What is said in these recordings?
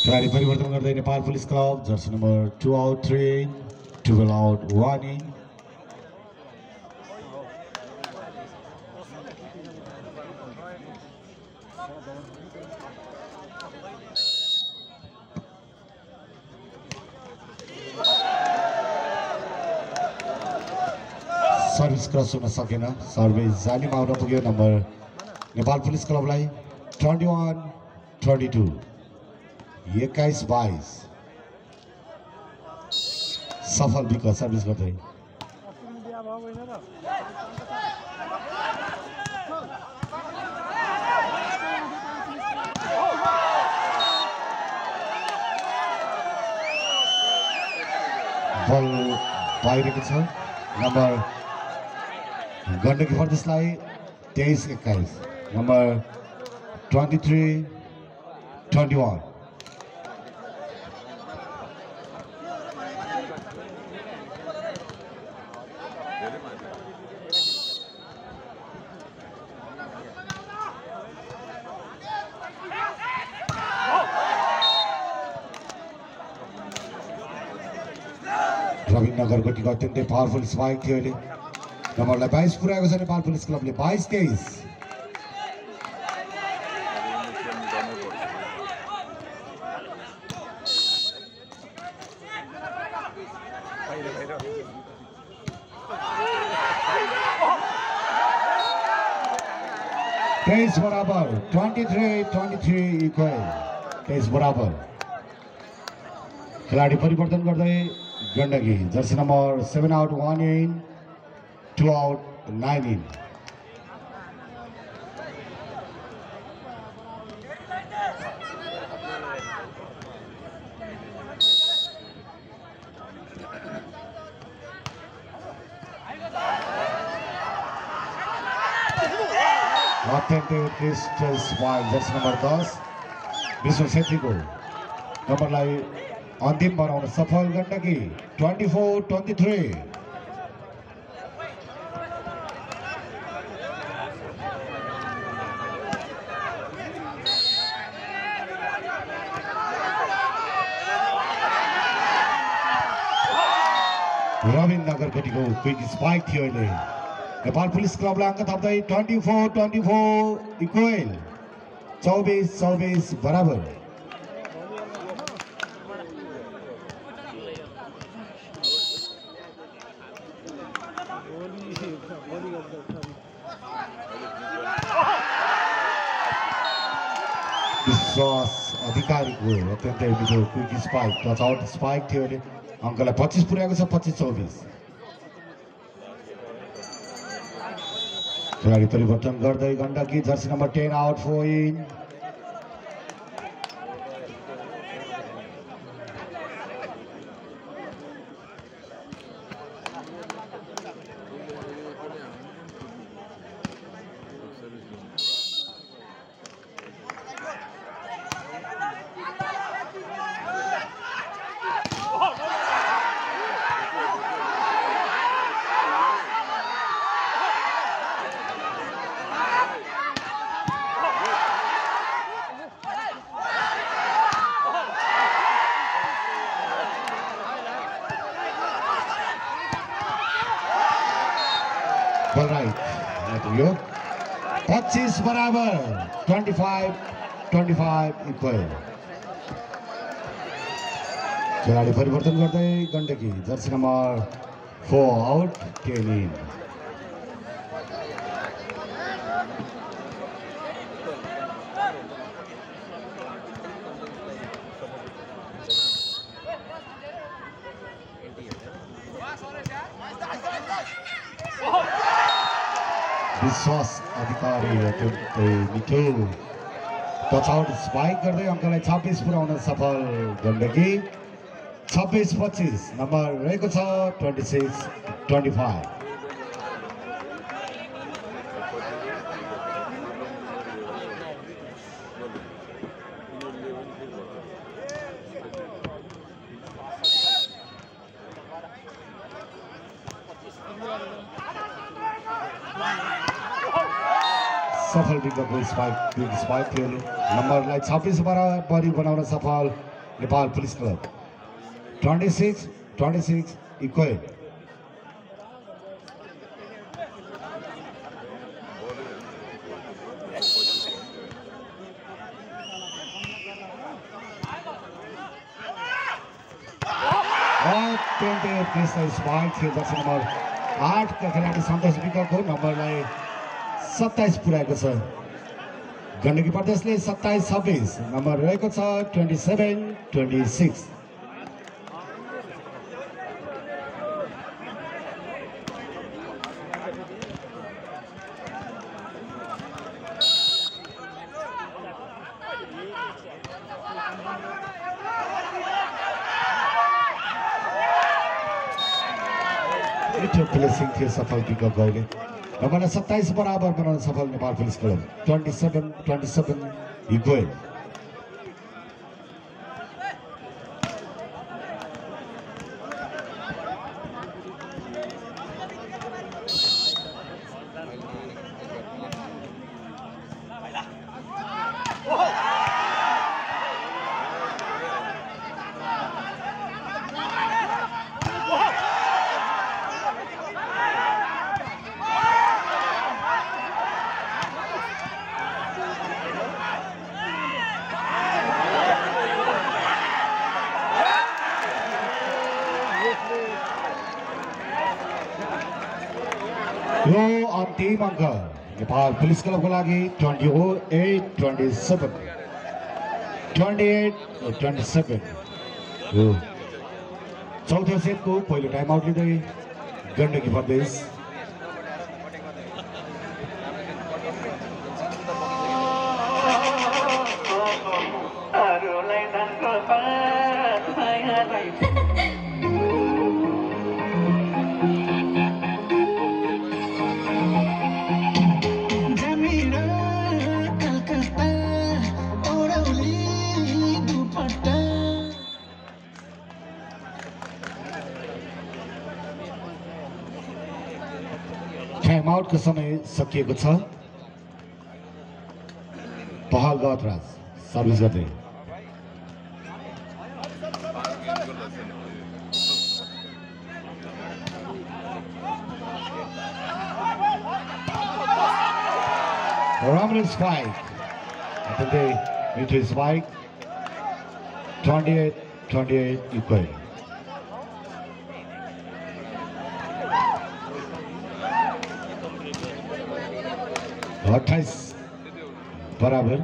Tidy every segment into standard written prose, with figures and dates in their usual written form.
खेलाडी परिवर्तन गर्दै Nepal police club Jersey number 2 out 3 12 out 1 in service cross हुन सकेन सर्भिस जालीमा आउन पुग्यो नम्बर नेपाल पुलिस क्लबलाई 21-22 21-22 सफल विकट सर्भिस गर्दै बल बाहिरको छ नम्बर गण्डकी प्रदेशलाई 23-21 नम्बर 23-21 नगरकोटीको अत्यन्तै पावरफुल स्पाइक थियो अहिले नम्बरलाई 22 पुर्याएको छ नेपाल पुलिस क्लबले 22-23 23 बराबर 23-23 इक्वल 23 बराबर खेलाडी परिवर्तन गर्दै Gandaki Jersey number 7 out 1 in 2 out 9 in अत्यन्तै उत्कृष्ट स्पाइक जर्सी नम्बर 10 विष्णु छेत्रीको नम्बरलाई अन्तिम बनाउन सफल गण्डकी 24-23 रविन नगरकोटीको क्विक स्पाइक थियो अहिले नेपाल पुलिस क्लबले अङ्क थप्दै 24-24 इक्वल 24-24 बराबर विश्वास अधिकारीको अत्यन्तै मिठो quick spike touch out spike थियो अहिले अङ्कलाई 25 पुर्याएको छ 25-24 खेलाडी परिवर्तन गर्दै Gandaki Jersey number 10 out 4 in Ball right. 25 बराबर 25-25 इक्वल खेलाडी परिवर्तन गर्दै Gandaki Jersey number 4 out 10 in विश्वास अधिकारी अत्यन्तै मिठो टच आउट स्पाइक गर्दै अङ्कलाई 26 पुर्याउन सफल गण्डकी 26-25 नम्बर रहेको छ 26-25 सफल विकल्प स्पाइक थियो नम्बरलाई 26 बराबरी बनाउन सफल Nepal police club 26 equal spike थियो जर्सी नम्बर 8 का खेलाडी सन्तोष विकको नम्बरलाई 27 पुर्याएको छ। गण्डकी प्रदेशले 27-26 नम्बर रहेको छ 27-26। प्लेसिङ थियो सफल पिकअप गौले नम्बर 27 बराबर बनाउन सफल नेपाल पुलिस क्लब 27 इक्वल। यो अन्तिम अङ्क नेपाल पुलिस क्लबको लागि 28-27 हो। चौथो सेटको पहिलो टाइम आउट लिँदै गण्डकी प्रदेश। टाइम आउटको समय सकिएको छ। पहल गतराज सर्भिस गर्दै राम्रो स्पाइक अत्यन्तै मिठो स्पाइक 28 इक्वल। 28 बराबर।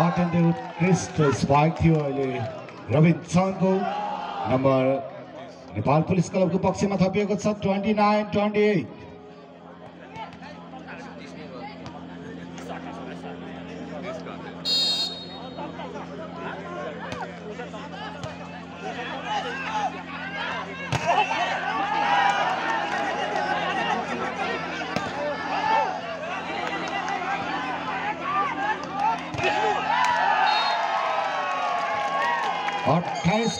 अत्यन्तै उत्कृष्ट स्पाइक थियो अहिले रविन चन्दको नम्बर नेपाल पुलिस क्लबको पक्षमा थपिएको छ 29-28।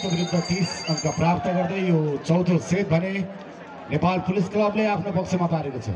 को विरुद्ध 30 अङ्क प्राप्त गर्दै यो चौथो सेट भने नेपाल पुलिस क्लबले आफ्नो पक्षमा पारेको छ।